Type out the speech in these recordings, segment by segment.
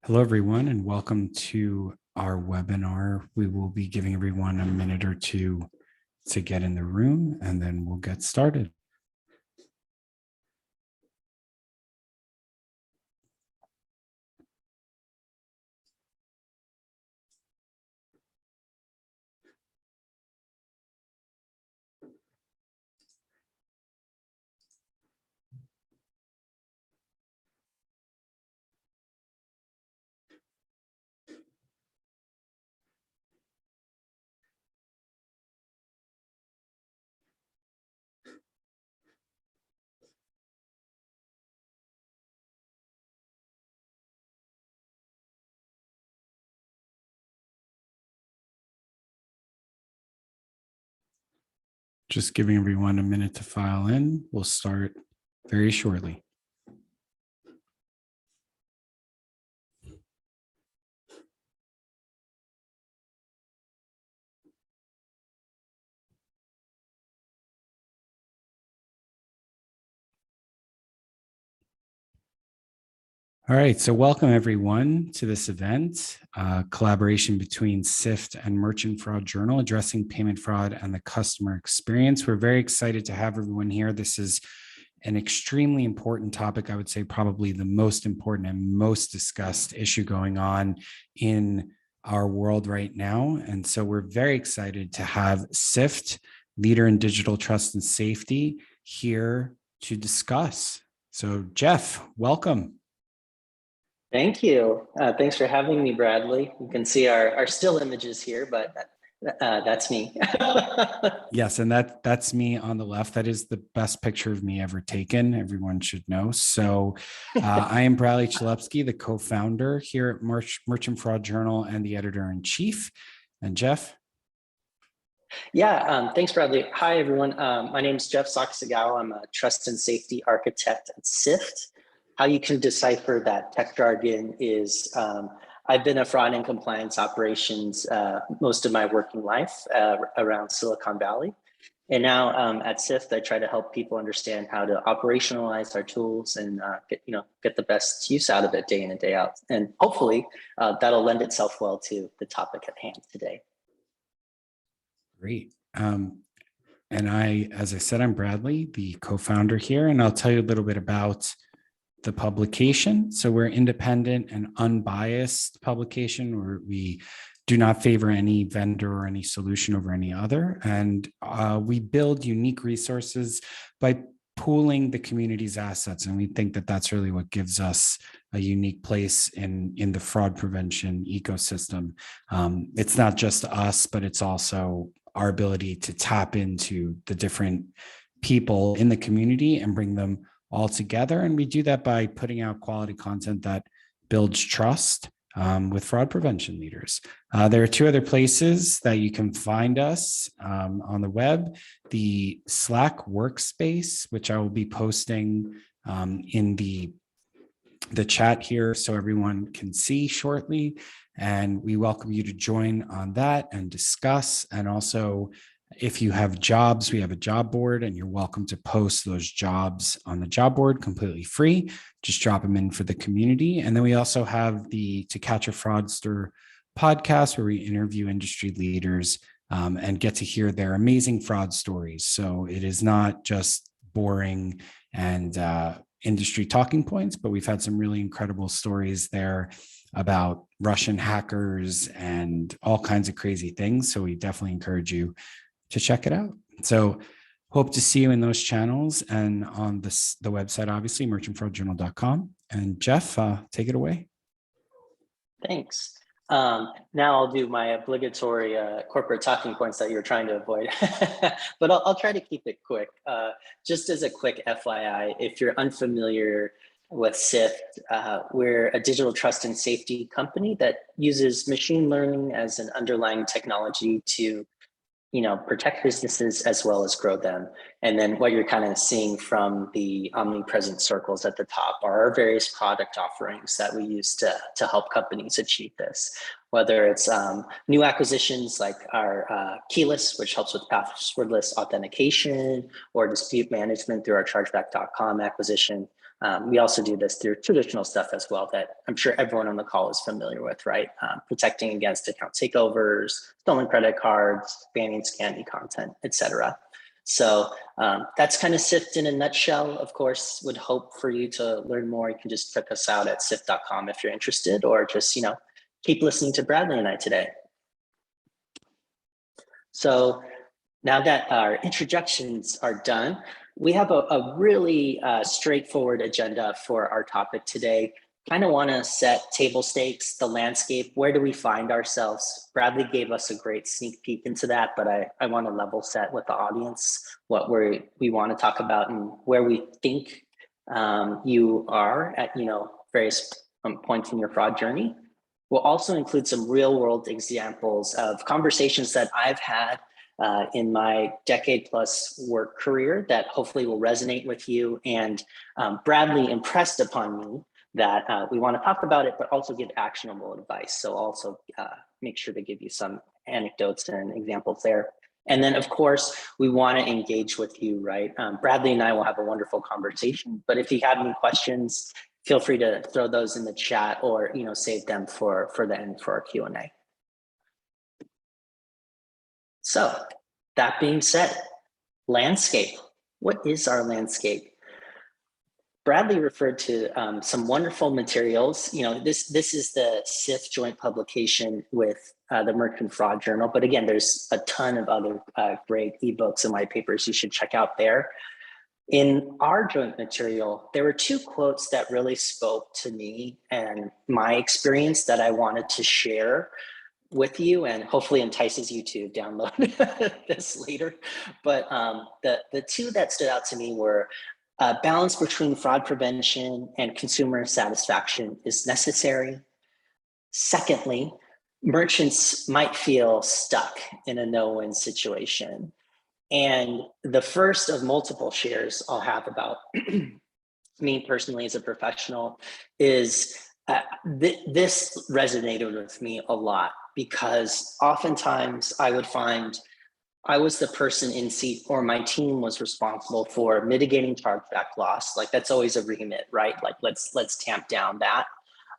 Hello, everyone, and welcome to our webinar. We will be giving everyone a minute or two to get in the room, and then we'll get started. Just giving everyone a minute to file in. We'll start very shortly. All right, so welcome everyone to this event, collaboration between Sift and Merchant Fraud Journal addressing payment fraud and the customer experience. We're very excited to have everyone here. This is an extremely important topic. I would say probably the most important and most discussed issue going on in our world right now. And so we're very excited to have Sift, leader in digital trust and safety, here to discuss. So Jeff, welcome. Thank you. Thanks for having me, Bradley. You can see our still images here, but that's me. Yes, and that's me on the left. That is the best picture of me ever taken. Everyone should know. So I am Bradley Chalupsky, the co-founder here at Merchant Fraud Journal and the editor-in-chief. And Jeff? Yeah, thanks, Bradley. Hi, everyone. My name is Jeff Saksagawa. I'm a trust and safety architect at Sift. How you can decipher that tech jargon is I've been a fraud and compliance operations most of my working life around Silicon Valley. And now at Sift, I try to help people understand how to operationalize our tools and get the best use out of it day in and day out. And hopefully that'll lend itself well to the topic at hand today. Great. And as I said, I'm Bradley, the co-founder here, and I'll tell you a little bit about the publication. So we're independent and unbiased publication, where we do not favor any vendor or any solution over any other. And we build unique resources by pooling the community's assets. And we think that that's really what gives us a unique place in the fraud prevention ecosystem. It's not just us, but it's also our ability to tap into the different people in the community and bring them all together. And we do that by putting out quality content that builds trust with fraud prevention leaders. There are two other places that you can find us on the web: the Slack workspace, which I will be posting in the chat here so everyone can see shortly. And we welcome you to join on that and discuss. And also, if you have jobs, we have a job board, and you're welcome to post those jobs on the job board completely free. Just drop them in for the community. And then we also have the To Catch a Fraudster podcast, where we interview industry leaders and get to hear their amazing fraud stories. So it is not just boring and industry talking points, but we've had some really incredible stories there about Russian hackers and all kinds of crazy things. So we definitely encourage you to check it out. So hope to see you in those channels and on the website, obviously, merchantfraudjournal.com. And Jeff, take it away. Thanks. Now I'll do my obligatory corporate talking points that you're trying to avoid, but I'll try to keep it quick. Just as a quick FYI, if you're unfamiliar with Sift, we're a digital trust and safety company that uses machine learning as an underlying technology to protect businesses as well as grow them. And then what you're kind of seeing from the omnipresent circles at the top are our various product offerings that we use to help companies achieve this. Whether it's new acquisitions like our keyless, which helps with passwordless authentication, or dispute management through our Chargeback.com acquisition, We also do this through traditional stuff as well that I'm sure everyone on the call is familiar with, right? Protecting against account takeovers, stolen credit cards, banning scammy content, etc. So that's kind of Sift in a nutshell. Of course, would hope for you to learn more. You can just check us out at sift.com if you're interested, or just, keep listening to Bradley and I today. So now that our introductions are done, we have a really straightforward agenda for our topic today. Kind of want to set table stakes, the landscape. Where do we find ourselves? Bradley gave us a great sneak peek into that, but I want to level set with the audience what we want to talk about and where we think you are at various points in your fraud journey. We'll also include some real world examples of conversations that I've had in my decade plus work career that hopefully will resonate with you. And Bradley impressed upon me that we want to talk about it, but also give actionable advice. So also make sure to give you some anecdotes and examples there. And then of course, we want to engage with you, right? Bradley and I will have a wonderful conversation, but if you have any questions, feel free to throw those in the chat or save them for the end for our Q&A. So that being said, landscape. What is our landscape? Bradley referred to some wonderful materials. This is the Sift joint publication with the Merchant Fraud Journal. But again, there's a ton of other great ebooks and white papers you should check out there. In our joint material, there were two quotes that really spoke to me and my experience that I wanted to share with you and hopefully entices you to download this later. But the two that stood out to me were balance between fraud prevention and consumer satisfaction is necessary. Secondly, merchants might feel stuck in a no-win situation. And the first of multiple shares I'll have about me personally as a professional is this resonated with me a lot because oftentimes I would find I was the person in seat or my team was responsible for mitigating chargeback loss. Like that's always a remit, right? Like let's tamp down that.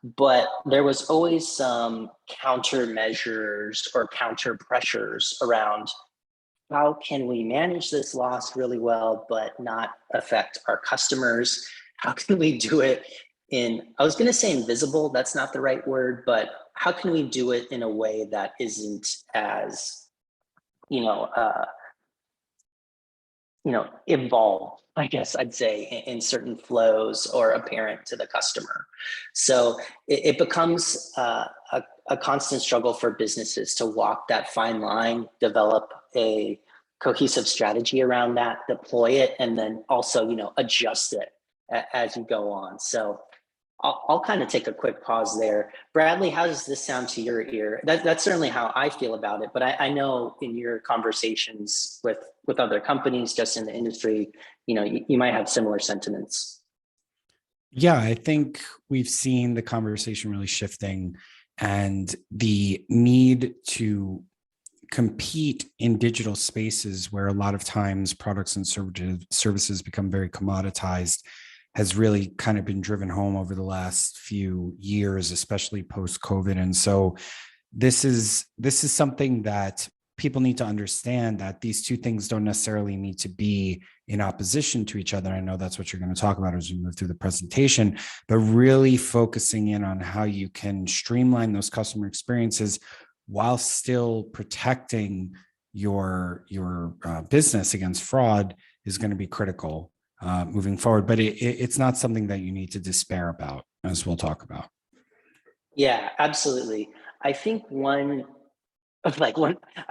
But there was always some countermeasures or counter pressures around how can we manage this loss really well, but not affect our customers? How can we do it I was going to say invisible, that's not the right word, but how can we do it in a way that isn't as, involved, I guess I'd say, in certain flows or apparent to the customer. So it becomes a constant struggle for businesses to walk that fine line, develop a cohesive strategy around that, deploy it, and then also, adjust it as you go on. So I'll kind of take a quick pause there. Bradley, how does this sound to your ear? That's certainly how I feel about it, but I know in your conversations with other companies just in the industry, you might have similar sentiments. Yeah, I think we've seen the conversation really shifting and the need to compete in digital spaces where a lot of times products and services become very commoditized has really kind of been driven home over the last few years, especially post-COVID. And so this is something that people need to understand, that these two things don't necessarily need to be in opposition to each other. I know that's what you're going to talk about as we move through the presentation, but really focusing in on how you can streamline those customer experiences while still protecting your business against fraud is going to be critical moving forward. But it's not something that you need to despair about, as we'll talk about. Yeah, absolutely. I think I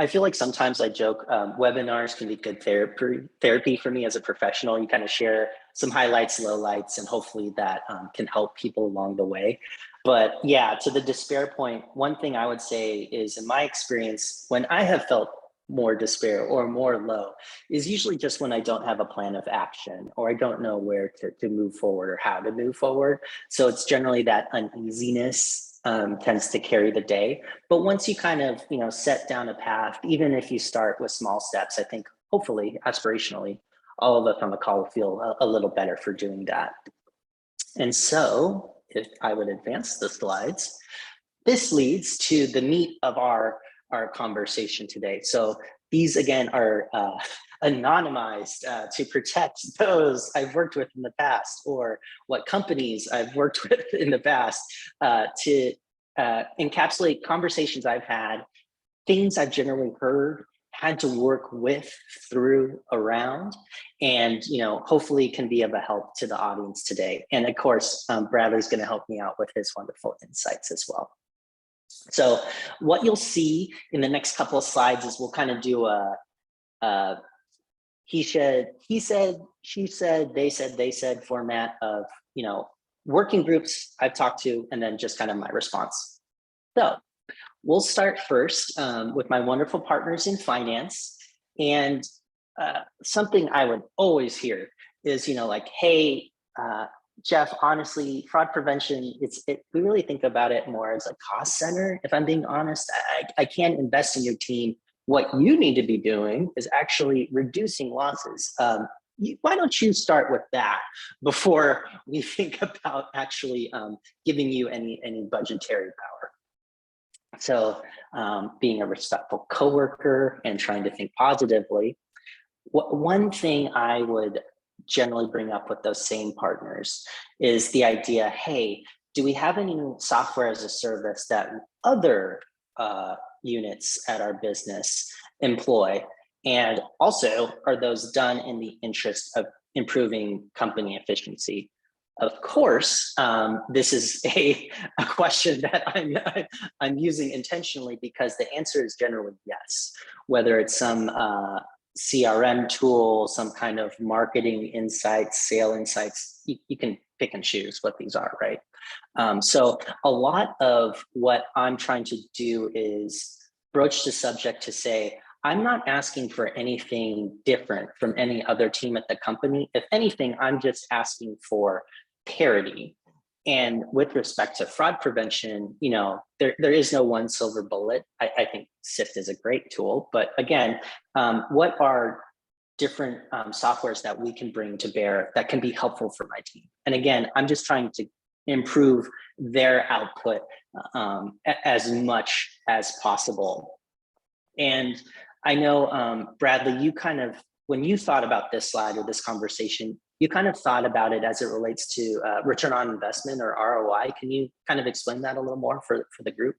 feel like sometimes I joke, webinars can be good therapy for me as a professional. You kind of share some highlights, lowlights, and hopefully that can help people along the way. But yeah, to the despair point, one thing I would say is in my experience, when I have felt more despair or more low is usually just when I don't have a plan of action or I don't know where to move forward or how to move forward. So it's generally that uneasiness tends to carry the day. But once you kind of, set down a path, even if you start with small steps, I think hopefully aspirationally, all of us on the call will feel a little better for doing that. And so if I would advance the slides, this leads to the meat of our conversation today. So these again are anonymized to protect those I've worked with in the past, or what companies I've worked with in the past, to encapsulate conversations I've had, things I've generally heard, had to work with, through, around, and hopefully can be of a help to the audience today. And of course, Bradley's going to help me out with his wonderful insights as well. So what you'll see in the next couple of slides is we'll kind of do a he said, she said, they said format of working groups I've talked to, and then just kind of my response. So we'll start first with my wonderful partners in finance. And something I would always hear is, like, hey, Jeff, honestly, fraud prevention, we really think about it more as a cost center. If I'm being honest, I can't invest in your team. What you need to be doing is actually reducing losses. Why don't you start with that before we think about actually giving you any budgetary power? So being a respectful coworker and trying to think positively, one thing I would generally bring up with those same partners is the idea, hey, do we have any software as a service that other units at our business employ? And also, are those done in the interest of improving company efficiency? Of course, this is a question that I'm using intentionally, because the answer is generally yes. Whether it's some CRM tool, some kind of marketing insights, sale insights, you can pick and choose what these are, right? So a lot of what I'm trying to do is broach the subject to say, I'm not asking for anything different from any other team at the company. If anything, I'm just asking for parity. And with respect to fraud prevention, there is no one silver bullet. I think Sift is a great tool, but again, what are different softwares that we can bring to bear that can be helpful for my team? And again, I'm just trying to improve their output as much as possible. And I know, Bradley, you kind of, when you thought about this slide or this conversation, you kind of thought about it as it relates to return on investment, or ROI. Can you kind of explain that a little more for the group?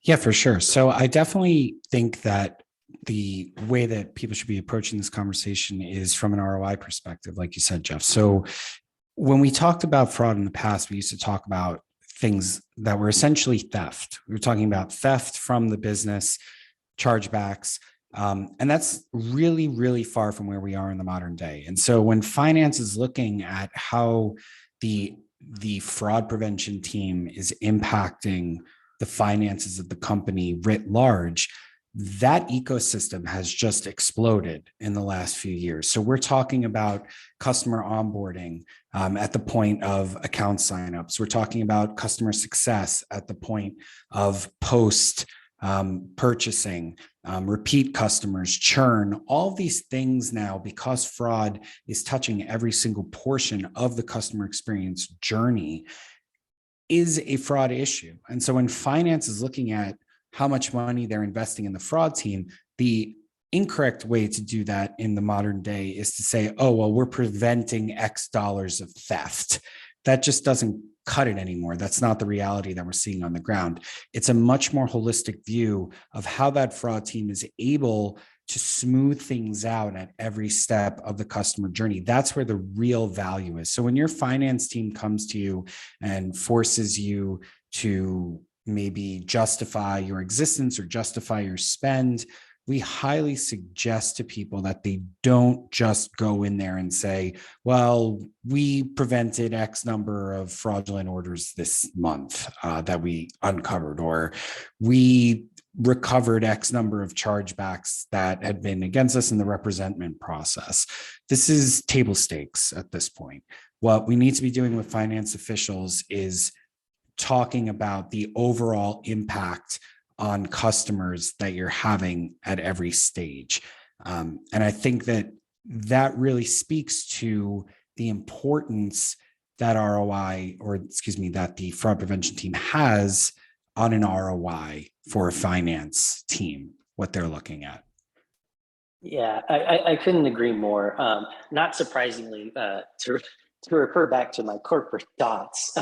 Yeah, for sure. So I definitely think that the way that people should be approaching this conversation is from an ROI perspective, like you said, Jeff. So when we talked about fraud in the past, we used to talk about things that were essentially theft. We were talking about theft from the business, chargebacks, and that's really, really far from where we are in the modern day. And so when finance is looking at how the fraud prevention team is impacting the finances of the company writ large, that ecosystem has just exploded in the last few years. So we're talking about customer onboarding at the point of account signups. We're talking about customer success at the point of post purchasing, repeat customers, churn, all these things now, because fraud is touching every single portion of the customer experience journey, is a fraud issue. And so when finance is looking at how much money they're investing in the fraud team, the incorrect way to do that in the modern day is to say, oh, well, we're preventing X dollars of theft. That just doesn't cut it anymore. That's not the reality that we're seeing on the ground. It's a much more holistic view of how that fraud team is able to smooth things out at every step of the customer journey. That's where the real value is. So when your finance team comes to you and forces you to maybe justify your existence or justify your spend, we highly suggest to people that they don't just go in there and say, well, we prevented X number of fraudulent orders this month that we uncovered, or we recovered X number of chargebacks that had been against us in the representment process. This is table stakes at this point. What we need to be doing with finance officials is talking about the overall impact on customers that you're having at every stage. And I think that really speaks to the importance that ROI, or excuse me, that the fraud prevention team has on an ROI for a finance team, what they're looking at. Yeah, I couldn't agree more. Not surprisingly, to refer back to my corporate dots,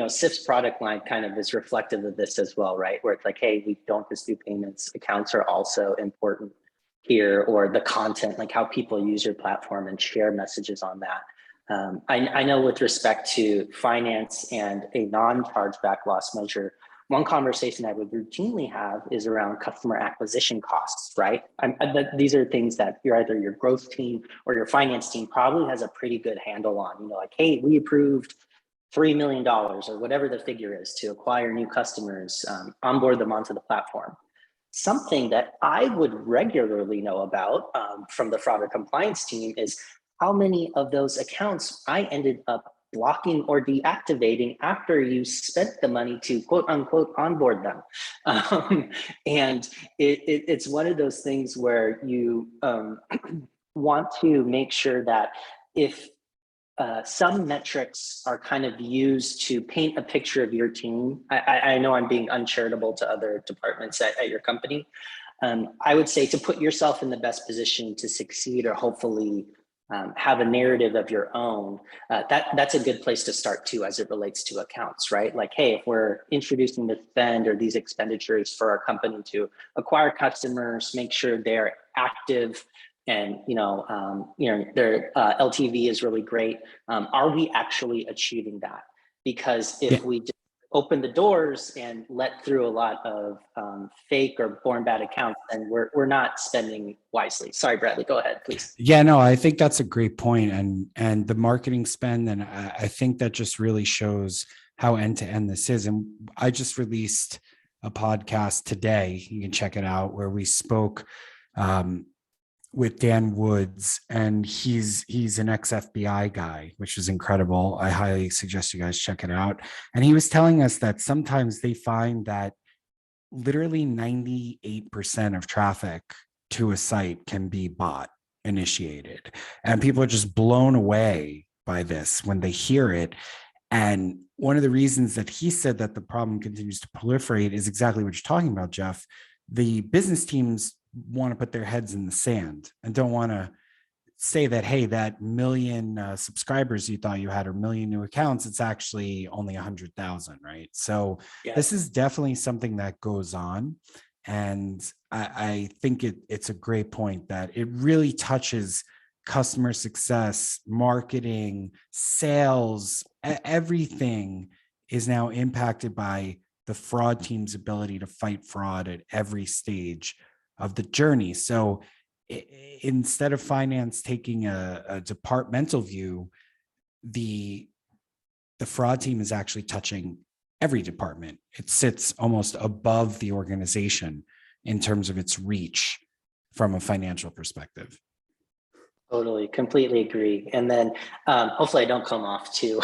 Sift's product line kind of is reflective of this as well, right? Where it's like, hey, we don't just do payments. Accounts are also important here, or the content, like how people use your platform and share messages on that. I know with respect to finance and a non-chargeback loss measure, one conversation I would routinely have is around customer acquisition costs, right? These are things that either your growth team or your finance team probably has a pretty good handle on. Like, hey, we approved $3 million or whatever the figure is to acquire new customers, onboard them onto the platform. Something that I would regularly know about from the fraud or compliance team is how many of those accounts I ended up blocking or deactivating after you spent the money to quote unquote onboard them. And it's one of those things where you want to make sure that if some metrics are kind of used to paint a picture of your team. I know I'm being uncharitable to other departments at your company. I would say to put yourself in the best position to succeed or hopefully have a narrative of your own, that's a good place to start too, as it relates to accounts, right? Like, hey, if we're introducing the spend or these expenditures for our company to acquire customers, make sure they're active and their LTV is really great. Are we actually achieving that? Because if we just open the doors and let through a lot of fake or born bad accounts, then we're not spending wisely. Sorry, Bradley, go ahead, please. Yeah, no, I think that's a great point. And the marketing spend, and I think that just really shows how end-to-end this is. And I just released a podcast today, you can check it out, where we spoke with Dan Woods, and he's an ex-FBI guy, which is incredible. I highly suggest you guys check it out. And he was telling us that sometimes they find that literally 98% of traffic to a site can be bot initiated. And people are just blown away by this when they hear it. And one of the reasons that he said that the problem continues to proliferate is exactly what you're talking about, Jeff. The business teams want to put their heads in the sand and don't want to say that, hey, that million subscribers you thought you had, or million new accounts, it's actually only 100,000, right? So This is definitely something that goes on. And I think it's a great point that it really touches customer success, marketing, sales, everything is now impacted by the fraud team's ability to fight fraud at every stage of the journey. So instead of finance taking a departmental view, the fraud team is actually touching every department. It sits almost above the organization in terms of its reach from a financial perspective. Totally, completely agree. And then hopefully I don't come off too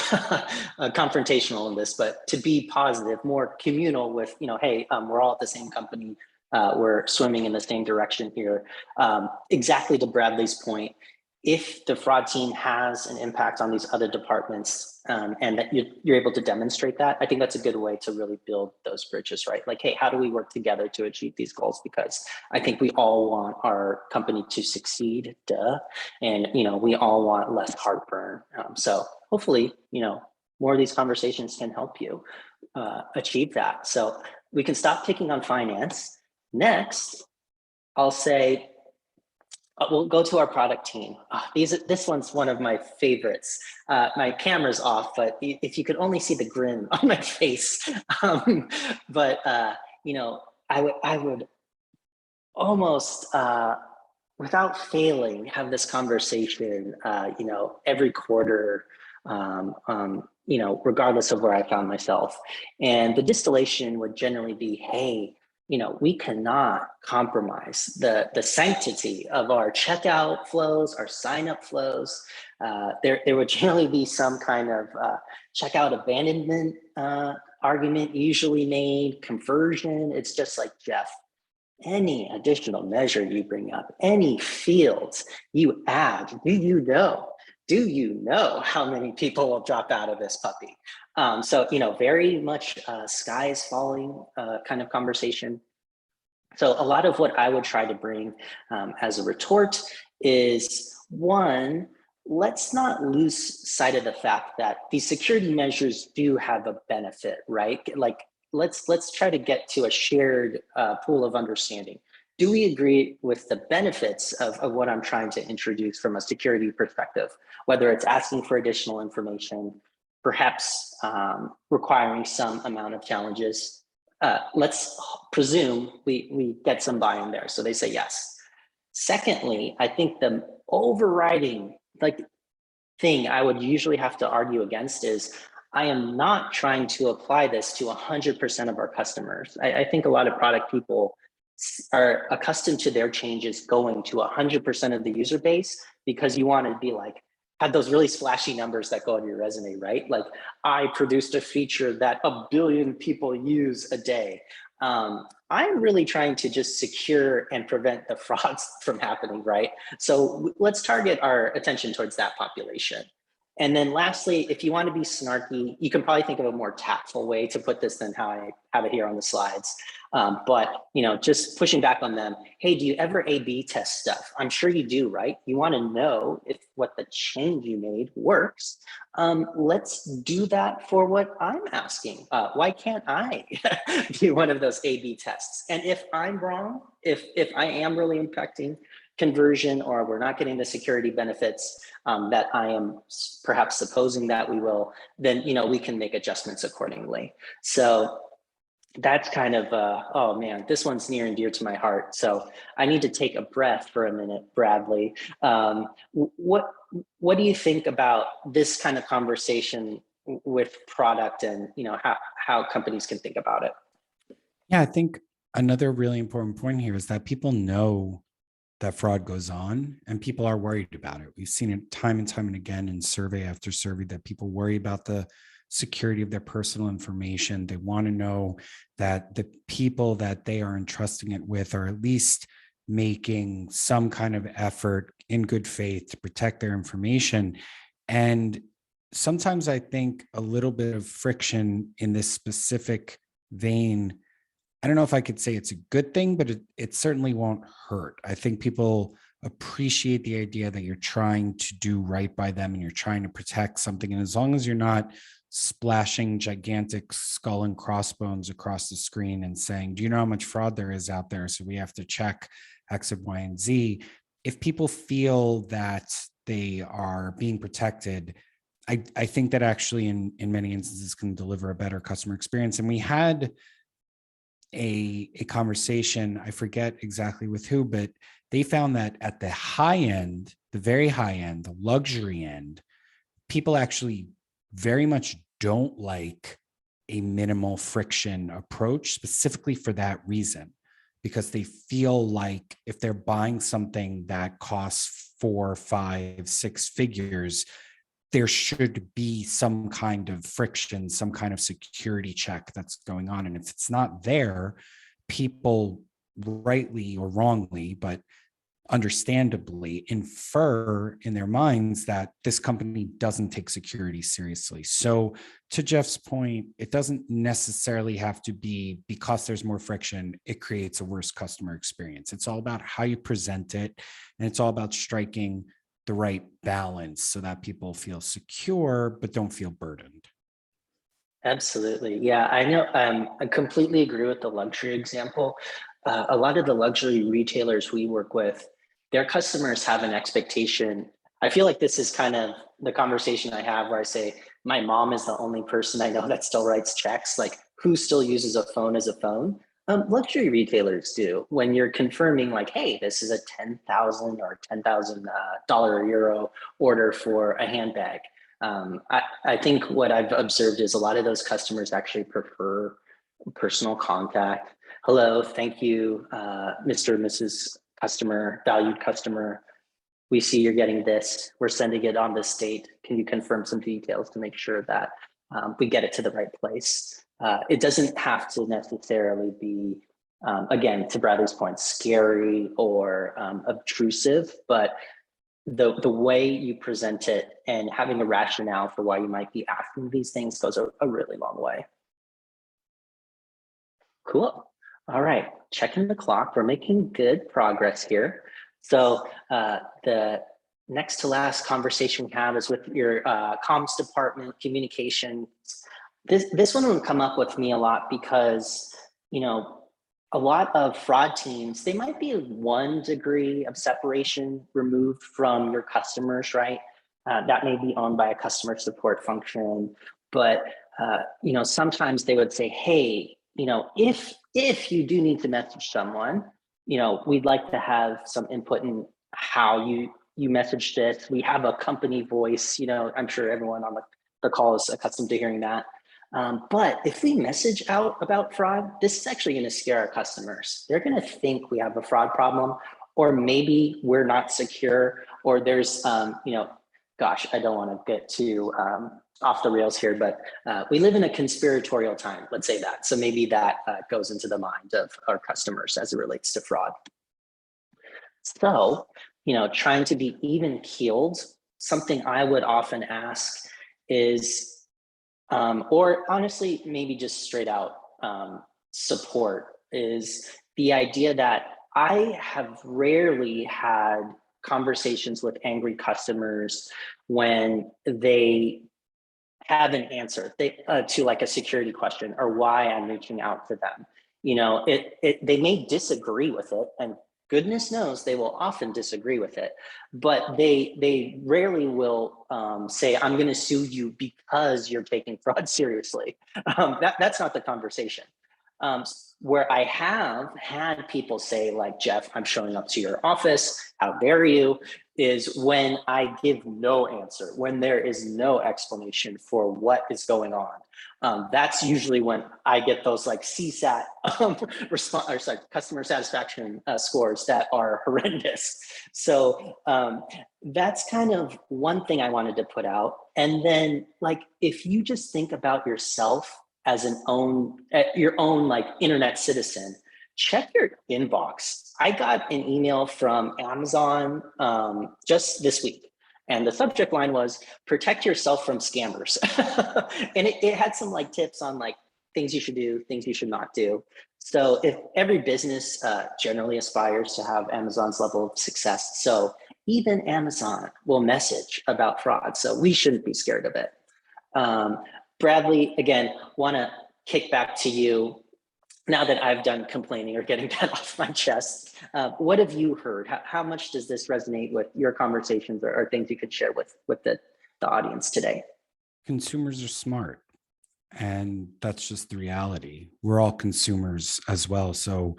confrontational in this, but to be positive, more communal with, hey, we're all at the same company. We're swimming in the same direction here. Exactly to Bradley's point, if the fraud team has an impact on these other departments and that you're able to demonstrate that, I think that's a good way to really build those bridges, right? Like, hey, how do we work together to achieve these goals? Because I think we all want our company to succeed, and we all want less heartburn. So hopefully, more of these conversations can help you achieve that. So we can stop picking on finance. Next, I'll say, we'll go to our product team. This one's one of my favorites. My camera's off, but if you could only see the grin on my face. But I would almost, without failing, have this conversation, every quarter, regardless of where I found myself. And the distillation would generally be, hey, we cannot compromise the sanctity of our checkout flows, our sign-up flows. There would generally be some kind of checkout abandonment argument usually made, conversion. It's just like, Jeff, any additional measure you bring up, any fields you add, do you know do you know how many people will drop out of this puppy? So, very much sky is falling kind of conversation. So a lot of what I would try to bring as a retort is, one, let's not lose sight of the fact that these security measures do have a benefit, right? Like let's try to get to a shared pool of understanding. Do we agree with the benefits of what I'm trying to introduce from a security perspective, whether it's asking for additional information, perhaps requiring some amount of challenges? Let's presume we get some buy-in there. So they say yes. Secondly, I think the overriding thing I would usually have to argue against is I am not trying to apply this to 100% of our customers. I think a lot of product people are accustomed to their changes going to 100% of the user base because you want to be like, have those really splashy numbers that go on your resume, right? Like, I produced a feature that 1 billion people use a day. I'm really trying to just secure and prevent the frauds from happening, right? So let's target our attention towards that population. And then lastly, if you want to be snarky, you can probably think of a more tactful way to put this than how I have it here on the slides. But just pushing back on them. Hey, do you ever A/B test stuff? I'm sure you do, right? You want to know if what the change you made works. Let's do that for what I'm asking. Why can't I be one of those A/B tests? And if I'm wrong, if I am really impacting conversion or we're not getting the security benefits that I am perhaps supposing that we will, then we can make adjustments accordingly. So that's kind of oh man, this one's near and dear to my heart. So I need to take a breath for a minute, Bradley. What do you think about this kind of conversation with product and how companies can think about it? Yeah, I think another really important point here is that people know that fraud goes on and people are worried about it. We've seen it time and time and again in survey after survey that people worry about the security of their personal information. They want to know that the people that they are entrusting it with are at least making some kind of effort in good faith to protect their information. And sometimes I think a little bit of friction in this specific vein, I don't know if I could say it's a good thing, but it certainly won't hurt. I think people appreciate the idea that you're trying to do right by them and you're trying to protect something. And as long as you're not splashing gigantic skull and crossbones across the screen and saying, do you know how much fraud there is out there? So we have to check X, Y, and Z. If people feel that they are being protected, I think that actually in many instances can deliver a better customer experience. And we had a conversation, I forget exactly with who, but they found that at the high end, the very high end, the luxury end, people actually very much don't like a minimal friction approach specifically for that reason, because they feel like if they're buying something that costs 4, 5, 6 figures, there should be some kind of friction, some kind of security check that's going on. And if it's not there, people rightly or wrongly, but understandably infer in their minds that this company doesn't take security seriously. So to Jeff's point, it doesn't necessarily have to be because there's more friction, it creates a worse customer experience. It's all about how you present it. And it's all about striking the right balance so that people feel secure, but don't feel burdened. Absolutely. Yeah, I know. I completely agree with the luxury example. A lot of the luxury retailers we work with, their customers have an expectation. I feel like this is kind of the conversation I have where I say, my mom is the only person I know that still writes checks. Like, who still uses a phone as a phone? Luxury retailers do. When you're confirming like, hey, this is a $10,000 or $10,000 dollar or euro order for a handbag. I think what I've observed is a lot of those customers actually prefer personal contact. Hello, thank you, Mr. and Mrs. Customer, valued customer. We see you're getting this. We're sending it on this date. Can you confirm some details to make sure that we get it to the right place? It doesn't have to necessarily be, again, to Bradley's point, scary or obtrusive, but the way you present it and having a rationale for why you might be asking these things goes a really long way. Cool. All right, checking the clock. We're making good progress here. So the next to last conversation we have is with your comms department, communication. This one will come up with me a lot because, you know, a lot of fraud teams, they might be 1 degree of separation removed from your customers, right? That may be owned by a customer support function, but you know, sometimes they would say, hey, you know, if you do need to message someone, you know, we'd like to have some input in how you message this. We have a company voice, you know, I'm sure everyone on the call is accustomed to hearing that. But if we message out about fraud, this is actually going to scare our customers. They're going to think we have a fraud problem, or maybe we're not secure, or there's, you know, gosh, I don't want to get too off the rails here, but we live in a conspiratorial time, let's say that. So maybe that goes into the mind of our customers as it relates to fraud. So, you know, trying to be even keeled, something I would often ask is, or honestly, maybe just straight out support, is the idea that I have rarely had conversations with angry customers when they have an answer to like a security question or why I'm reaching out to them. You know, they may disagree with it, and goodness knows they will often disagree with it, but they rarely will say, I'm going to sue you because you're taking fraud seriously. That's not the conversation. Where I have had people say, like, Jeff, I'm showing up to your office, how dare you, is when I give no answer, when there is no explanation for what is going on. That's usually when I get those like CSAT customer satisfaction scores that are horrendous. So that's kind of one thing I wanted to put out. And then, like, if you just think about yourself as your own like internet citizen, check your inbox. I got an email from Amazon just this week, and the subject line was "Protect yourself from scammers," and it had some like tips on like things you should do, things you should not do. So if every business generally aspires to have Amazon's level of success, so even Amazon will message about fraud, so we shouldn't be scared of it. Bradley, again, want to kick back to you. Now that I've done complaining or getting that off my chest, what have you heard? How much does this resonate with your conversations or things you could share with the audience today? Consumers are smart, and that's just the reality. We're all consumers as well. So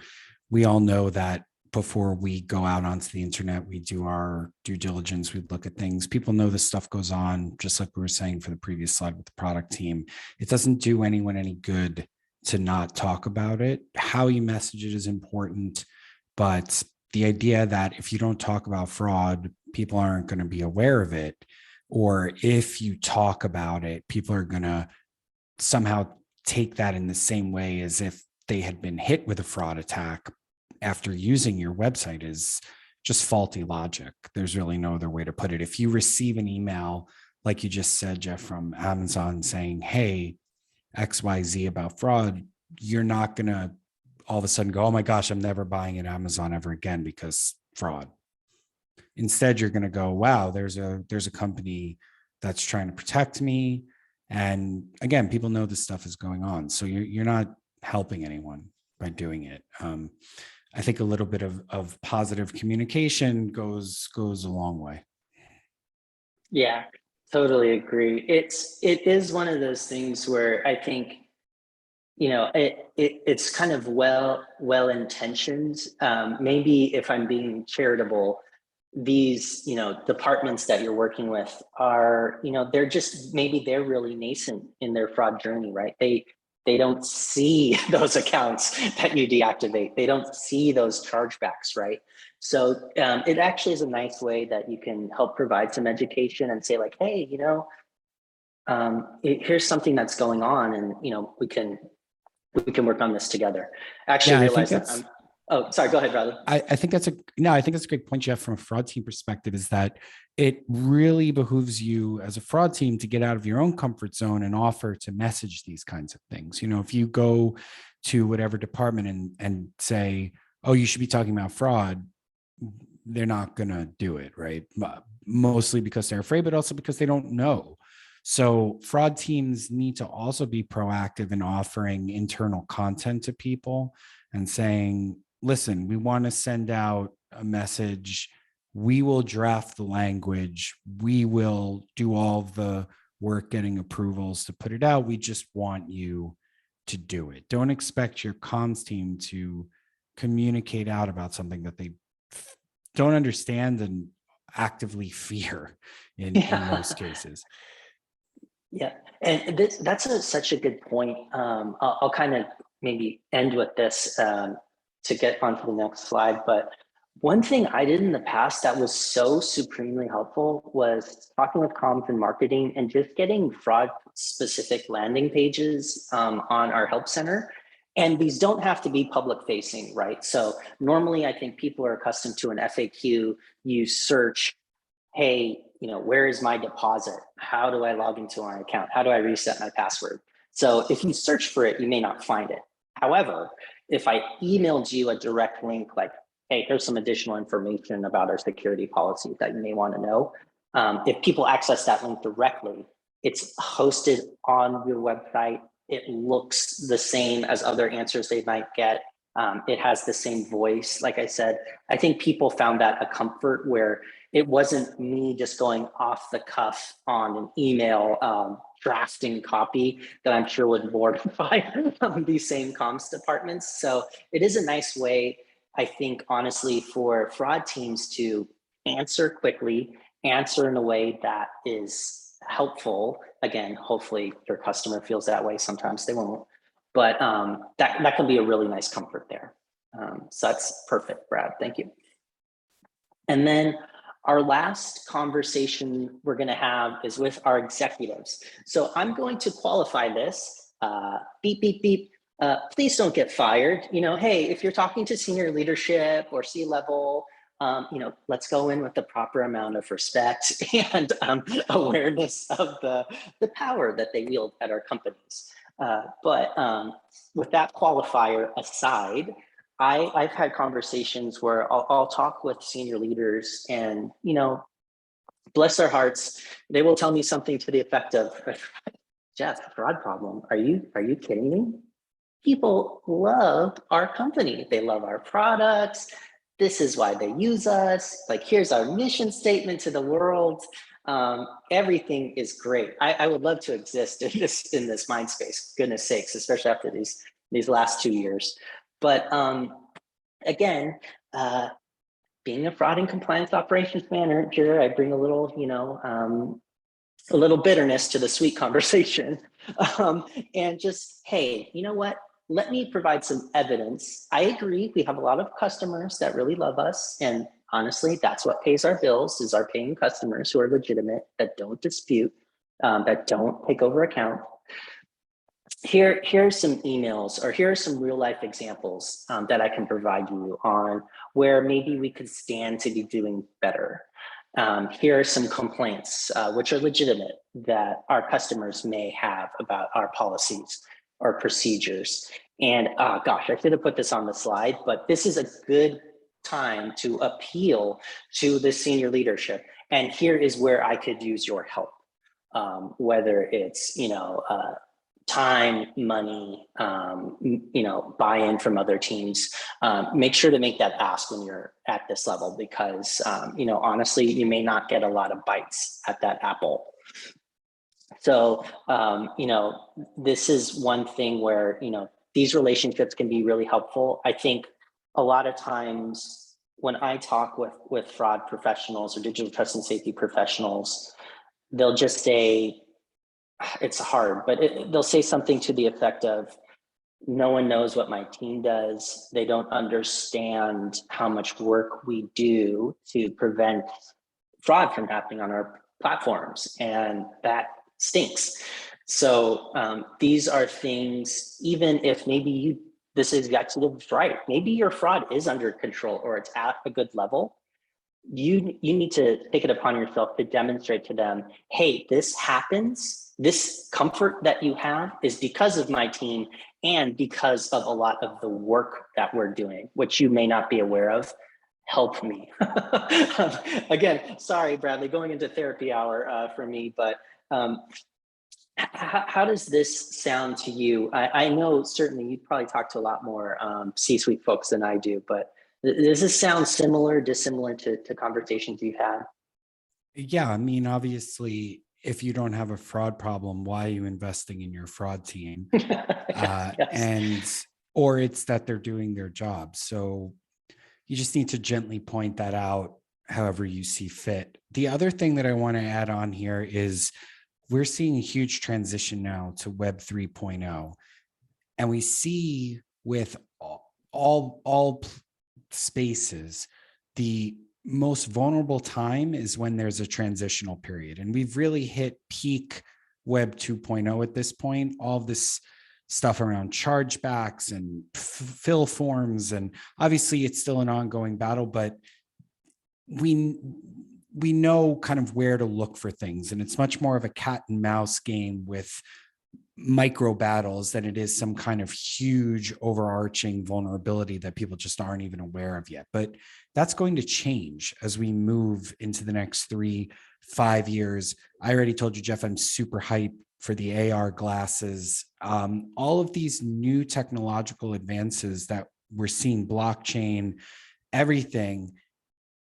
we all know that before we go out onto the internet, we do our due diligence, we look at things. People know this stuff goes on, just like we were saying for the previous slide with the product team. It doesn't do anyone any good to not talk about it. How you message it is important, but the idea that if you don't talk about fraud, people aren't going to be aware of it, or if you talk about it, people are going to somehow take that in the same way as if they had been hit with a fraud attack after using your website, is just faulty logic. There's really no other way to put it. If you receive an email, like you just said, Jeff, from Amazon saying, hey, XYZ about fraud, you're not going to all of a sudden go, oh my gosh, I'm never buying at Amazon ever again because fraud. Instead, you're going to go, wow, there's a company that's trying to protect me. And again, people know this stuff is going on. So you're not helping anyone by doing it. I think a little bit of positive communication goes a long way. Yeah, totally agree. It is one of those things where I think, you know, it's kind of well intentioned. Maybe if I'm being charitable, these, you know, departments that you're working with are, you know, maybe they're really nascent in their fraud journey, right? They don't see those accounts that you deactivate. They don't see those chargebacks, right? So it actually is a nice way that you can help provide some education and say like, hey, you know, here's something that's going on, and you know, we can work on this together. Actually, Yeah, realize that Oh, sorry, go ahead, brother. I think that's I think that's a great point, Jeff, from a fraud team perspective, is that it really behooves you as a fraud team to get out of your own comfort zone and offer to message these kinds of things. You know, if you go to whatever department and say, oh, you should be talking about fraud, they're not going to do it, right? Mostly because they're afraid, but also because they don't know. So fraud teams need to also be proactive in offering internal content to people and saying, listen, we want to send out a message. We will draft the language. We will do all the work getting approvals to put it out. We just want you to do it. Don't expect your comms team to communicate out about something that they don't understand and actively fear in most cases. Yeah, and such a good point. I'll kind of maybe end with this to get onto the next slide. But one thing I did in the past that was so supremely helpful was talking with comms and marketing and just getting fraud specific landing pages on our help center. And these don't have to be public facing, right? So normally I think people are accustomed to an FAQ. You search, hey, you know, where is my deposit? How do I log into my account? How do I reset my password? So if you search for it, you may not find it. However, if I emailed you a direct link like, hey, here's some additional information about our security policies that you may want to know. If people access that link directly, it's hosted on your website. It looks the same as other answers they might get. It has the same voice. Like I said, I think people found that a comfort where it wasn't me just going off the cuff on an email drafting copy that I'm sure would mortify these same comms departments. So it is a nice way, I think, honestly, for fraud teams to answer quickly, answer in a way that is helpful. Again, hopefully your customer feels that way. Sometimes they won't. But that can be a really nice comfort there. So that's perfect, Brad. Thank you. And then our last conversation we're going to have is with our executives. So I'm going to qualify this. Beep, beep, beep. Please don't get fired. You know, hey, if you're talking to senior leadership or C-level, you know, let's go in with the proper amount of respect and awareness of the power that they wield at our companies. But with that qualifier aside, I've had conversations where I'll talk with senior leaders and, you know, bless their hearts, they will tell me something to the effect of, Jeff, fraud problem. Are you kidding me? People love our company. They love our products. This is why they use us. Like, here's our mission statement to the world. Everything is great. I would love to exist in this mind space, goodness sakes, especially after these last 2 years. But again, being a fraud and compliance operations manager, I bring a little, you know, a little bitterness to the sweet conversation. And just, hey, you know what? Let me provide some evidence. I agree, we have a lot of customers that really love us. And honestly, that's what pays our bills, is our paying customers who are legitimate, that don't dispute, that don't take over account. Here's some emails, or here are some real life examples that I can provide you on where maybe we could stand to be doing better. Here are some complaints, which are legitimate, that our customers may have about our policies or procedures. And gosh, I should have put this on the slide, but this is a good time to appeal to the senior leadership. And here is where I could use your help, whether it's, you know, time, money, you know, buy-in from other teams. Make sure to make that ask when you're at this level, because, you know, honestly, you may not get a lot of bites at that apple. So, you know, this is one thing where, you know, these relationships can be really helpful. I think a lot of times when I talk with fraud professionals or digital trust and safety professionals, they'll just say, it's hard, but they'll say something to the effect of, no one knows what my team does. They don't understand how much work we do to prevent fraud from happening on our platforms. And that stinks. So these are things, even if maybe you this executive's right. Maybe your fraud is under control or it's at a good level. You need to take it upon yourself to demonstrate to them, hey, this happens. This comfort that you have is because of my team and because of a lot of the work that we're doing, which you may not be aware of. Help me. Again, sorry, Bradley, going into therapy hour for me, but how does this sound to you? I know certainly you probably talk to a lot more C-suite folks than I do, but does this sound similar, dissimilar to conversations you've had? Yeah, I mean, obviously, if you don't have a fraud problem, why are you investing in your fraud team? Yes. Or it's that they're doing their job. So you just need to gently point that out however you see fit. The other thing that I want to add on here is we're seeing a huge transition now to Web 3.0. And we see with all spaces, the most vulnerable time is when there's a transitional period. And we've really hit peak Web 2.0 at this point. All of this stuff around chargebacks and fill forms. And obviously it's still an ongoing battle, but we know kind of where to look for things. And it's much more of a cat and mouse game with micro battles than it is some kind of huge overarching vulnerability that people just aren't even aware of yet. But that's going to change as we move into the next 3-5 years. I already told you, Jeff, I'm super hyped for the AR glasses. All of these new technological advances that we're seeing, blockchain, everything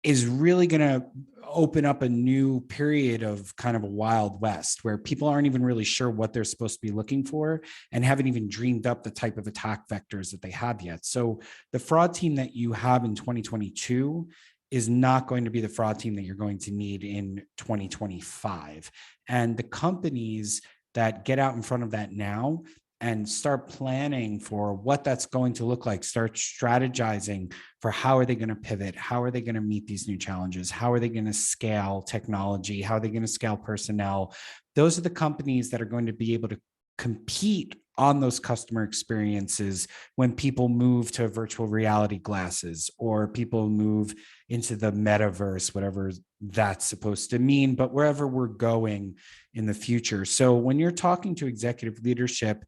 is really going to open up a new period of kind of a Wild West where people aren't even really sure what they're supposed to be looking for and haven't even dreamed up the type of attack vectors that they have yet. So the fraud team that you have in 2022 is not going to be the fraud team that you're going to need in 2025. And the companies that get out in front of that now and start planning for what that's going to look like, start strategizing for how are they going to pivot, how are they going to meet these new challenges, how are they going to scale technology, how are they going to scale personnel. Those are the companies that are going to be able to compete on those customer experiences when people move to virtual reality glasses or people move into the metaverse, whatever that's supposed to mean, but wherever we're going in the future. So when you're talking to executive leadership,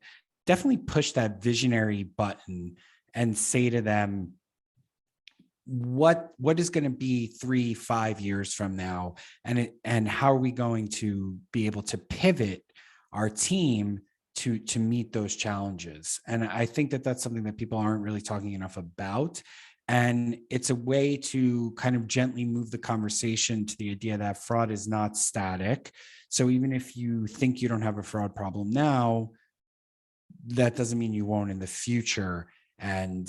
definitely push that visionary button and say to them, what is going to be 3-5 years from now, and how are we going to be able to pivot our team to meet those challenges. And I think that that's something that people aren't really talking enough about. And it's a way to kind of gently move the conversation to the idea that fraud is not static. So even if you think you don't have a fraud problem now, that doesn't mean you won't in the future. And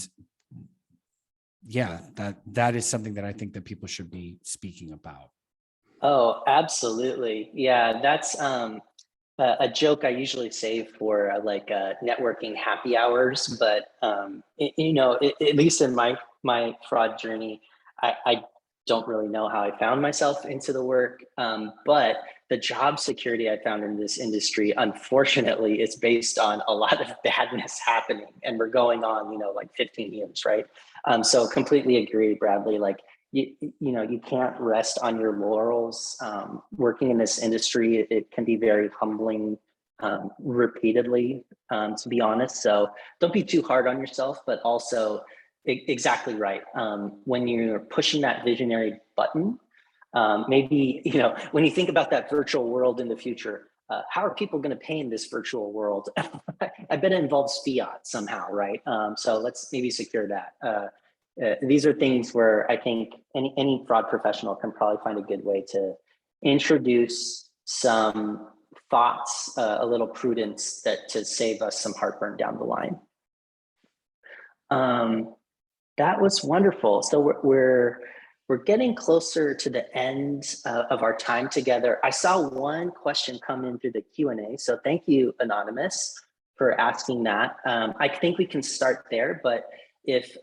yeah, that is something that I think that people should be speaking about. Oh, absolutely. Yeah, that's a joke I usually save for networking happy hours. But at least in my fraud journey, I don't really know how I found myself into the work. But the job security I found in this industry, unfortunately, is based on a lot of badness happening, and we're going on, 15 years, right? So completely agree, Bradley. Like, you can't rest on your laurels. Working in this industry, it can be very humbling repeatedly, to be honest. So don't be too hard on yourself, but also exactly right. When you're pushing that visionary button, maybe, when you think about that virtual world in the future, how are people going to pay in this virtual world? I bet it involves fiat somehow, right? So let's maybe secure that. These are things where I think any fraud professional can probably find a good way to introduce some thoughts, a little prudence to save us some heartburn down the line. That was wonderful. So we're getting closer to the end of our time together. I saw one question come in through the Q&A. So thank you, Anonymous, for asking that. I think we can start there, but if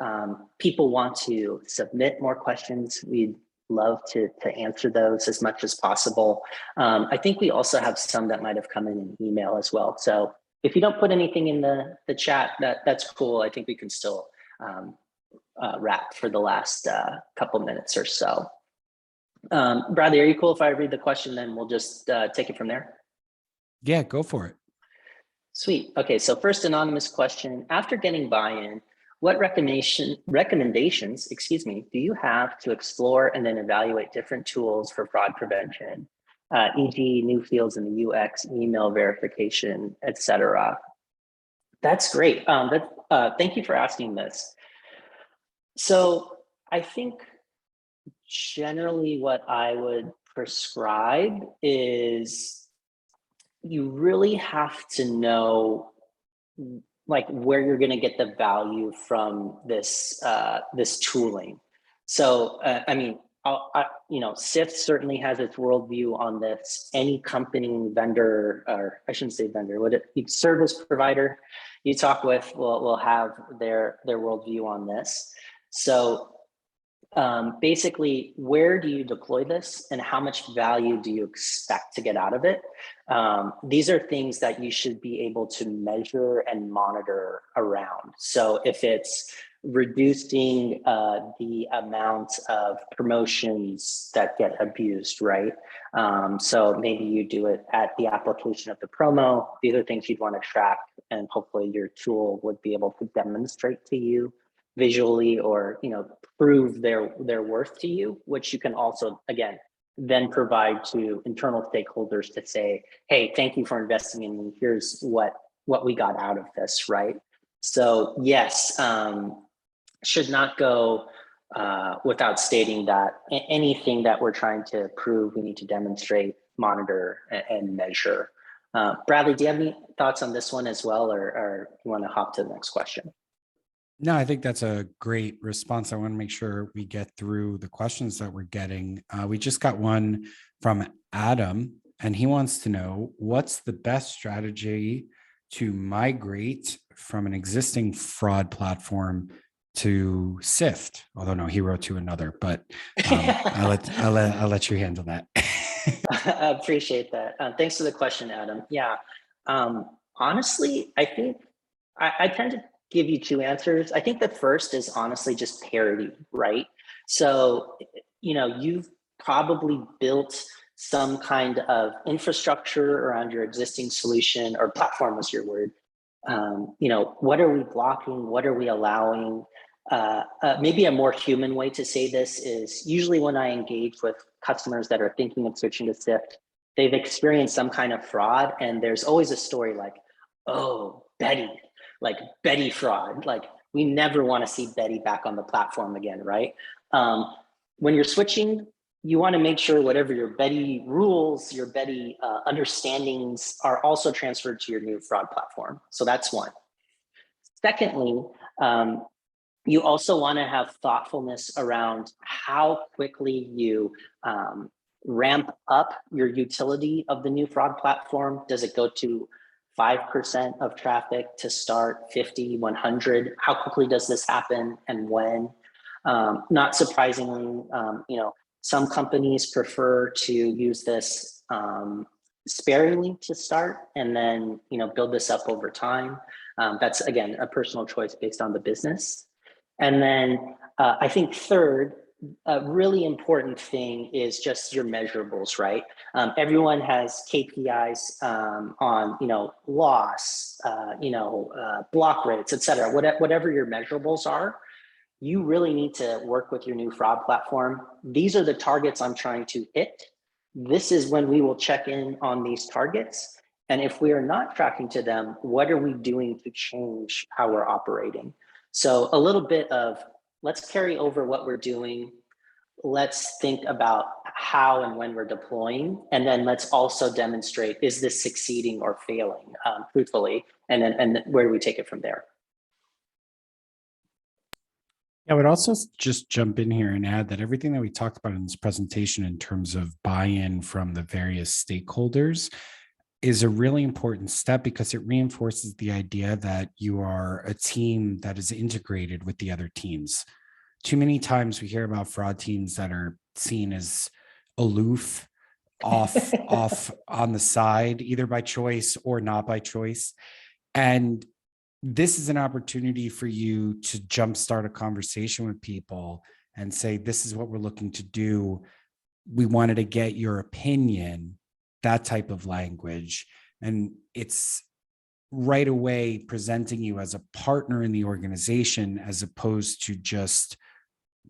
people want to submit more questions, we'd love to answer those as much as possible. I think we also have some that might have come in an email as well. So if you don't put anything in the chat, that's cool. I think we can still wrap for the last couple minutes or so. Bradley, are you cool if I read the question, then we'll just take it from there? Yeah, go for it. Sweet. Okay, so first anonymous question. After getting buy-in, what recommendations, do you have to explore and then evaluate different tools for fraud prevention, e.g. new fields in the UX, email verification, etc.? That's great. Thank you for asking this. So I think generally what I would prescribe is you really have to know like where you're going to get the value from this this tooling. So I mean, Sift certainly has its worldview on this. Any company, vendor, or I shouldn't say vendor, service provider you talk with will have their worldview on this. So basically, where do you deploy this and how much value do you expect to get out of it? These are things that you should be able to measure and monitor around. So if it's reducing the amount of promotions that get abused, right? So maybe you do it at the application of the promo. These are things you'd want to track, and hopefully your tool would be able to demonstrate to you visually, or prove their worth to you, which you can also, again, then provide to internal stakeholders to say, hey, thank you for investing in me. Here's what we got out of this, right? So yes, should not go without stating that anything that we're trying to prove, we need to demonstrate, monitor, and measure. Bradley, do you have any thoughts on this one as well, or you want to hop to the next question? No, I think that's a great response. I want to make sure we get through the questions that we're getting. We just got one from Adam, and he wants to know, what's the best strategy to migrate from an existing fraud platform to Sift? Although no, he wrote to another, but I'll let you handle that. I appreciate that. Thanks for the question, Adam. Yeah, honestly, I think I tend to give you two answers. I think the first is honestly just parity, right? So, you've probably built some kind of infrastructure around your existing solution, or platform was your word. What are we blocking? What are we allowing? Maybe a more human way to say this is, usually when I engage with customers that are thinking of switching to Sift, they've experienced some kind of fraud, and there's always a story like, oh, Betty fraud. Like, we never want to see Betty back on the platform again, right? When you're switching, you want to make sure whatever your Betty rules, your Betty understandings are also transferred to your new fraud platform. So that's one. Secondly, you also want to have thoughtfulness around how quickly you ramp up your utility of the new fraud platform. Does it go to 5% of traffic to start, 50, 100? How quickly does this happen, and when? Not surprisingly, some companies prefer to use this sparingly to start, and then build this up over time. That's, again, a personal choice based on the business. And then I think third, a really important thing is just your measurables, right? Everyone has KPIs on, loss, block rates, et cetera. Whatever your measurables are, you really need to work with your new fraud platform. These are the targets I'm trying to hit. This is when we will check in on these targets. And if we are not tracking to them, what are we doing to change how we're operating? So a little bit of, let's carry over what we're doing. Let's think about how and when we're deploying, and then let's also demonstrate, is this succeeding or failing truthfully, and where do we take it from there? I would also just jump in here and add that everything that we talked about in this presentation in terms of buy-in from the various stakeholders is a really important step, because it reinforces the idea that you are a team that is integrated with the other teams. Too many times we hear about fraud teams that are seen as aloof, off on the side, either by choice or not by choice. And this is an opportunity for you to jumpstart a conversation with people and say, this is what we're looking to do. We wanted to get your opinion, that type of language. And it's right away presenting you as a partner in the organization, as opposed to just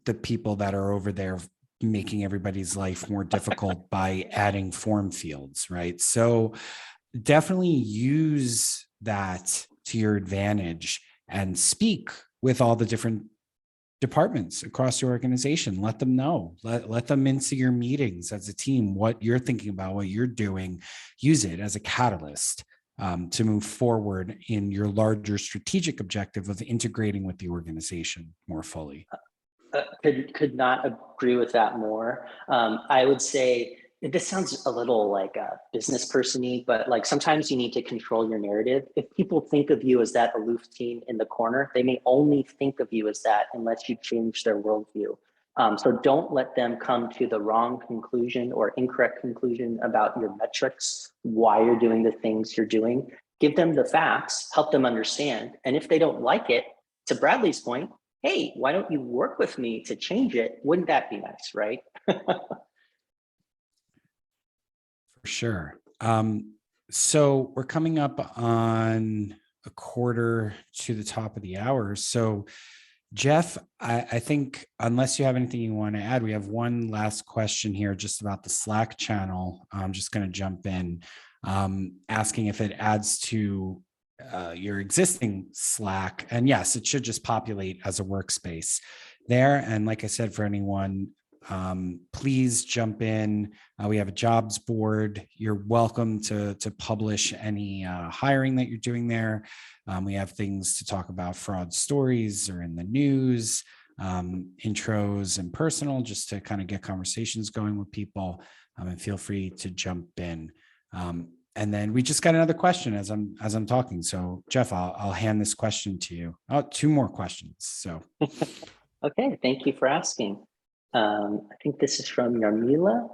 the people that are over there making everybody's life more difficult by adding form fields, right? So definitely use that to your advantage and speak with all the different departments across your organization. Let them know, let them into your meetings as a team, what you're thinking about, what you're doing. Use it as a catalyst to move forward in your larger strategic objective of integrating with the organization more fully. Could not agree with that more. I would say this sounds a little like a business person-y, but like sometimes you need to control your narrative. If people think of you as that aloof team in the corner, they may only think of you as that unless you change their worldview. So don't let them come to the wrong conclusion or incorrect conclusion about your metrics, why you're doing the things you're doing. Give them the facts, help them understand. And if they don't like it, to Bradley's point, hey, why don't you work with me to change it? Wouldn't that be nice, right? For sure. So we're coming up on a quarter to the top of the hour. So Jeff, I think unless you have anything you want to add, we have one last question here just about the Slack channel. I'm just going to jump in, asking if it adds to your existing Slack. And yes, it should just populate as a workspace there. And like I said, for anyone, please jump in. We have a jobs board. You're welcome to publish any hiring that you're doing there. We have things to talk about, fraud stories or in the news, intros and personal, just to kind of get conversations going with people. And feel free to jump in. And then we just got another question as I'm talking. So Jeff, I'll hand this question to you. Oh, two more questions. So. Okay, thank you for asking. I think this is from Yarmila.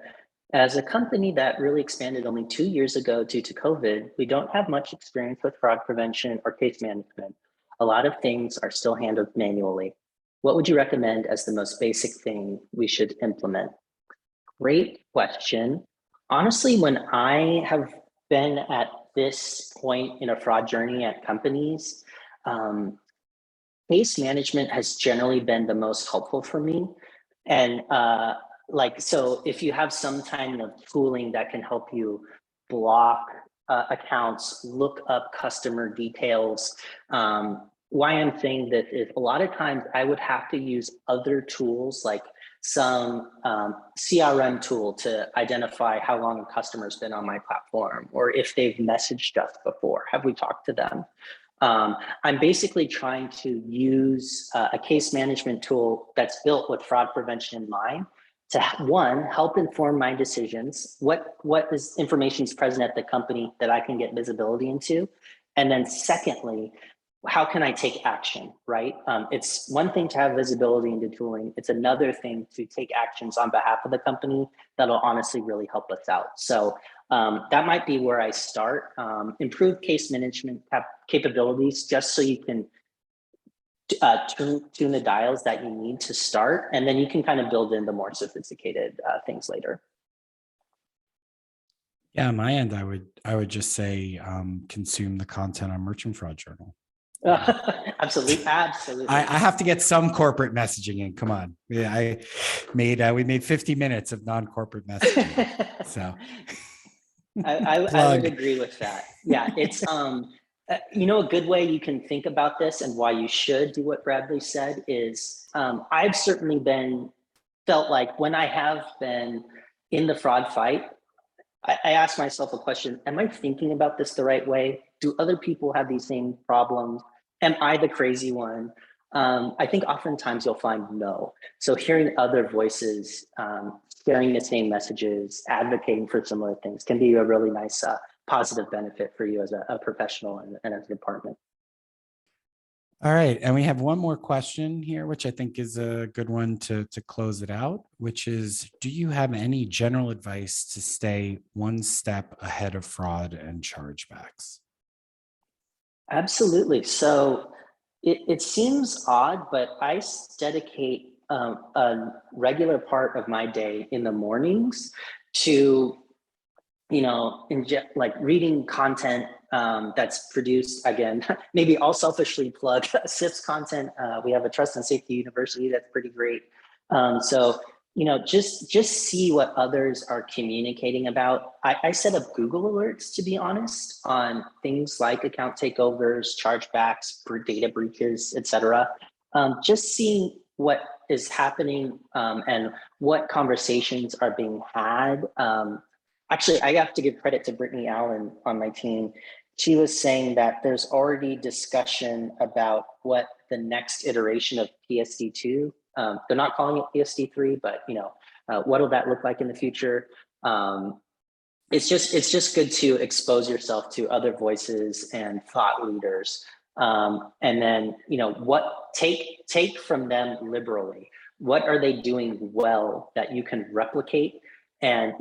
As a company that really expanded only 2 years ago due to COVID, we don't have much experience with fraud prevention or case management. A lot of things are still handled manually. What would you recommend as the most basic thing we should implement? Great question. Honestly, when I have been at this point in a fraud journey at companies, case management has generally been the most helpful for me. And so if you have some kind of tooling that can help you block accounts, look up customer details, why I'm saying this is a lot of times I would have to use other tools like some CRM tool to identify how long a customer's been on my platform, or if they've messaged us before, have we talked to them? I'm basically trying to use a case management tool that's built with fraud prevention in mind to, one, help inform my decisions. What is information is present at the company that I can get visibility into? And then secondly, how can I take action, right? It's one thing to have visibility into tooling. It's another thing to take actions on behalf of the company that'll honestly really help us out. So that might be where I start. Improve case management capabilities just so you can tune the dials that you need to start, and then you can kind of build in the more sophisticated things later. Yeah, on my end, I would just say consume the content on Merchant Fraud Journal. Absolutely. I have to get some corporate messaging in. Come on, yeah, we made 50 minutes of non-corporate messaging. So I would agree with that. Yeah, it's a good way you can think about this and why you should do what Bradley said is I've certainly felt like when I have been in the fraud fight, I ask myself a question: am I thinking about this the right way? Do other people have these same problems? Am I the crazy one? I think oftentimes you'll find no. So hearing other voices, sharing the same messages, advocating for similar things can be a really nice positive benefit for you as a professional and as a department. All right. And we have one more question here, which I think is a good one to close it out, which is, do you have any general advice to stay one step ahead of fraud and chargebacks? Absolutely. So it seems odd, but I dedicate a regular part of my day in the mornings to, like reading content that's produced. Again, maybe I'll selfishly plug Sift's content. We have a trust and safety university that's pretty great. So just see what others are communicating about. I set up Google alerts, to be honest, on things like account takeovers, chargebacks, data breaches, etc. Just seeing what is happening and what conversations are being had. Actually, I have to give credit to Brittany Allen on my team. She was saying that there's already discussion about what the next iteration of PSD2. They're not calling it PSD3, but what will that look like in the future? It's just good to expose yourself to other voices and thought leaders, and then what take from them liberally. What are they doing well that you can replicate? And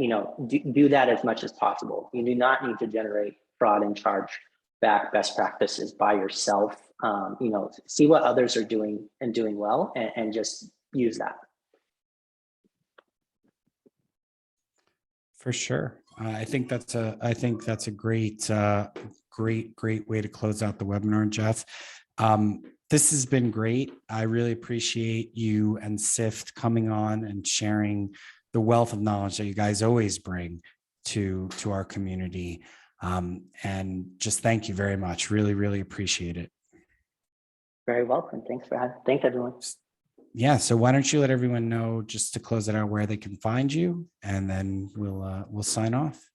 do that as much as possible. You do not need to generate fraud and chargeback best practices by yourself. See what others are doing and doing well, and just use that. For sure. I think that's a great way to close out the webinar, Jeff. This has been great. I really appreciate you and Sift coming on and sharing the wealth of knowledge that you guys always bring to our community. And just thank you very much. Really, really appreciate it. Very welcome. Thanks everyone. Yeah. So why don't you let everyone know, just to close it out, where they can find you, and then we'll sign off.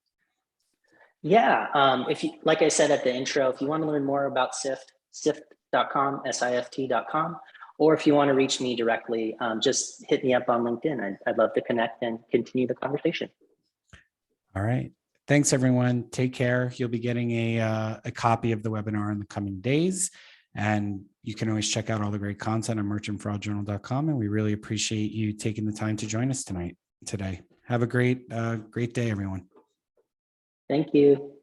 Yeah. If you, like I said at the intro, if you want to learn more about Sift, sift.com, sift.com, or if you want to reach me directly, just hit me up on LinkedIn. I'd love to connect and continue the conversation. All right. Thanks, everyone. Take care. You'll be getting a copy of the webinar in the coming days. And you can always check out all the great content on merchantfraudjournal.com. And we really appreciate you taking the time to join us today. Have a great day, everyone. Thank you.